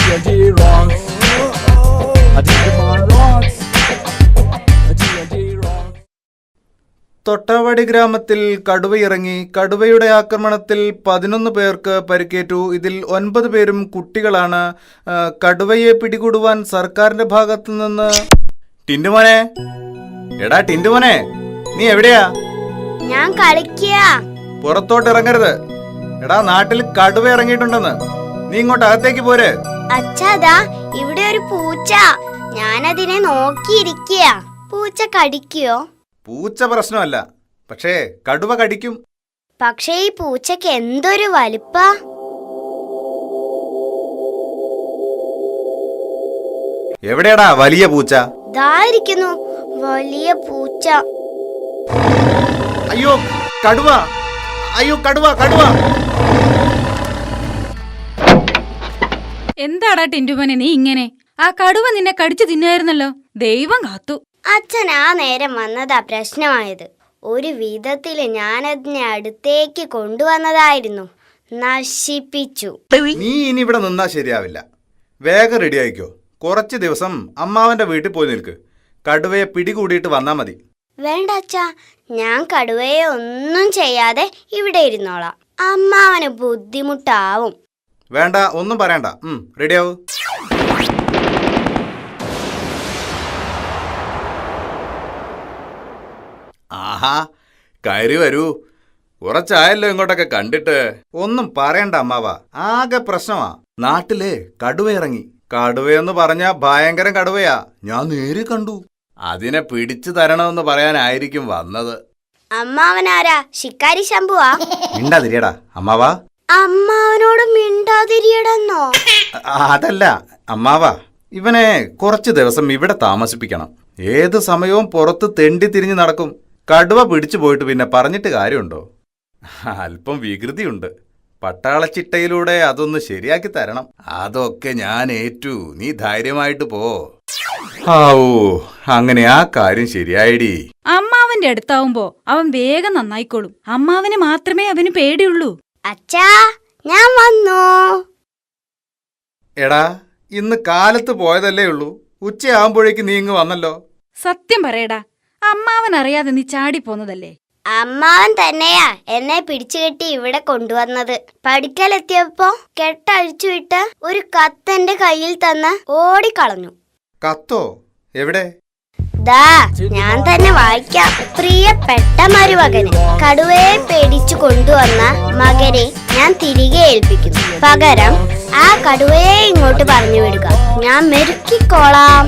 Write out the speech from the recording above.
G&G rocks. Digimon rocks. G&G rocks. തൊട്ടാവാടി ഗ്രാമത്തിൽ കടുവയിറങ്ങി. കടുവയുടെ ആക്രമണത്തിൽ 11 പേർക്ക് പരിക്കേറ്റു. ഇതിൽ 9 പേരും കുട്ടികളാണ്. കടുവയെ പിടികൂടുവാൻ സർക്കാരിന്റെ ഭാഗത്തു നിന്ന് ടിന്റുമോനെ, എടാ ടിന്റുമോനെ, നീ എവിടെയാ? ഞാൻ കളിക്കുക. പുറത്തോട്ട് ഇറങ്ങരുത്. എടാ, നാട്ടിൽ കടുവ ഇറങ്ങിയിട്ടുണ്ടെന്ന്. നീ ഇങ്ങോട്ട് അകത്തേക്ക് പോരെ. അച്ഛാ, ഇവിടെ ഒരു പൂച്ച. ഞാനതിനെ നോക്കിയിരിക്കുക. പൂച്ച കടിക്കോ? പൂച്ച പ്രശ്നമല്ല, പക്ഷേ കടുവ കടിക്കും. പക്ഷേ ഈ പൂച്ചക്ക് എന്തൊരു വലിപ്പാ. എവിടെയാടാ വലിയ പൂച്ച? ദായിരിക്കുന്നു വലിയ പൂച്ച. അയ്യോ കടുവ, അയ്യോ കടുവ, കടുവ. എന്താടാ ടിന്റുമോനെ നീ ഇങ്ങനെ? ആ കടുവ നിന്നെ കടിച്ചു തിന്നായിരുന്നല്ലോ. ദൈവം കാത്തു. അച്ഛൻ ആ നേരം വന്നതാ പ്രശ്നമായത്. ഒരു വിധത്തില് ഞാനതിനെ അടുത്തേക്ക് കൊണ്ടുവന്നതായിരുന്നു. നശിപ്പിച്ചു. നീ ഇനി ഇവിടെ നിന്നാ ശരിയാവില്ല. വേഗം റെഡി ആയിക്കോ. കുറച്ച് ദിവസം അമ്മാവന്റെ വീട്ടിൽ പോയി നിൽക്ക്. കടുവയെ പിടികൂടിയിട്ട് വന്നാ മതി. വേണ്ട അച്ഛാ, ഞാൻ കടുവയെ ഒന്നും ചെയ്യാതെ ഇവിടെ ഇരുന്നോളാം. അമ്മാവന് ബുദ്ധിമുട്ടാവും. വേണ്ട, ഒന്നും പറയണ്ട. റെഡിയാവൂ. ആഹാ, കയറി വരൂ. കുറച്ചായല്ലോ ഇങ്ങോട്ടൊക്കെ കണ്ടിട്ട്. ഒന്നും പറയണ്ട അമ്മാവ, ആകെ പ്രശ്നമാ. നാട്ടിലെ കടുവ ഇറങ്ങി. കടുവയെന്ന് പറഞ്ഞാ ഭയങ്കര കടുവയാ. ഞാൻ നേരെ കണ്ടു. അതിനെ പിടിച്ചു തരണമെന്ന് പറയാനായിരിക്കും വന്നത്. അമ്മാവനാരാ? ശിക്കാരി ശംഭുവാ? മിണ്ടാതിരിയടാ അമ്മാവാ. അമ്മാവനോട് മിണ്ടാതിരിയടെന്നോ? അതല്ല അമ്മാവ, ഇവനെ കുറച്ചു ദിവസം ഇവിടെ താമസിപ്പിക്കണം. ഏത് സമയവും പുറത്ത് തെണ്ടി തിരിഞ്ഞു നടക്കും. കടുവ പിടിച്ചു പോയിട്ട് പിന്നെ പറഞ്ഞിട്ട് കാര്യമുണ്ടോ? അല്പം വികൃതിയുണ്ട്. പട്ടാളച്ചിട്ടയിലൂടെ അതൊന്ന് ശരിയാക്കി തരണം. അതൊക്കെ ഞാൻ ഏറ്റു. നീ ധൈര്യമായിട്ട് പോ. ഓ, അങ്ങനെ ആ കാര്യം ശരിയായിടി. അമ്മാവന്റെ അടുത്താവുമ്പോ അവൻ വേഗം നന്നായിക്കോളും. അമ്മാവന് മാത്രമേ അവന് പേടിയുള്ളൂ. അച്ഛാ, ഞാൻ വന്നു. എടാ, ഇന്ന് കാലത്ത് പോയതല്ലേ ഉള്ളൂ. ഉച്ചയാവുമ്പോഴേക്ക് നീ ഇങ്ങ് വന്നല്ലോ. സത്യം പറയടാ, അമ്മാവൻ അറിയാതെ നീ ചാടിപ്പോന്നതല്ലേ? അമ്മാവൻ തന്നെയാ എന്നെ പിടിച്ചുകെട്ടി ഇവിടെ കൊണ്ടുവന്നത്. പഠിക്കലെത്തിയപ്പോ കെട്ടഴിച്ചുവിട്ട് ഒരു കത്തെന്റെ കയ്യിൽ തന്ന് ഓടിക്കളഞ്ഞു. കത്തോ? എവിടെ? ദാ, ഞാൻ തന്നെ വായിക്കാം. പ്രിയപ്പെട്ട മരുമകന്, കടുവയെ പേടിച്ചു കൊണ്ടുവന്ന മകനെ ഞാൻ തിരികെ ഏൽപ്പിക്കുന്നു. പകരം ആ കടുവയെ ഇങ്ങോട്ട് പറഞ്ഞു വിടുക. ഞാൻ മെരുക്കിക്കോളാം.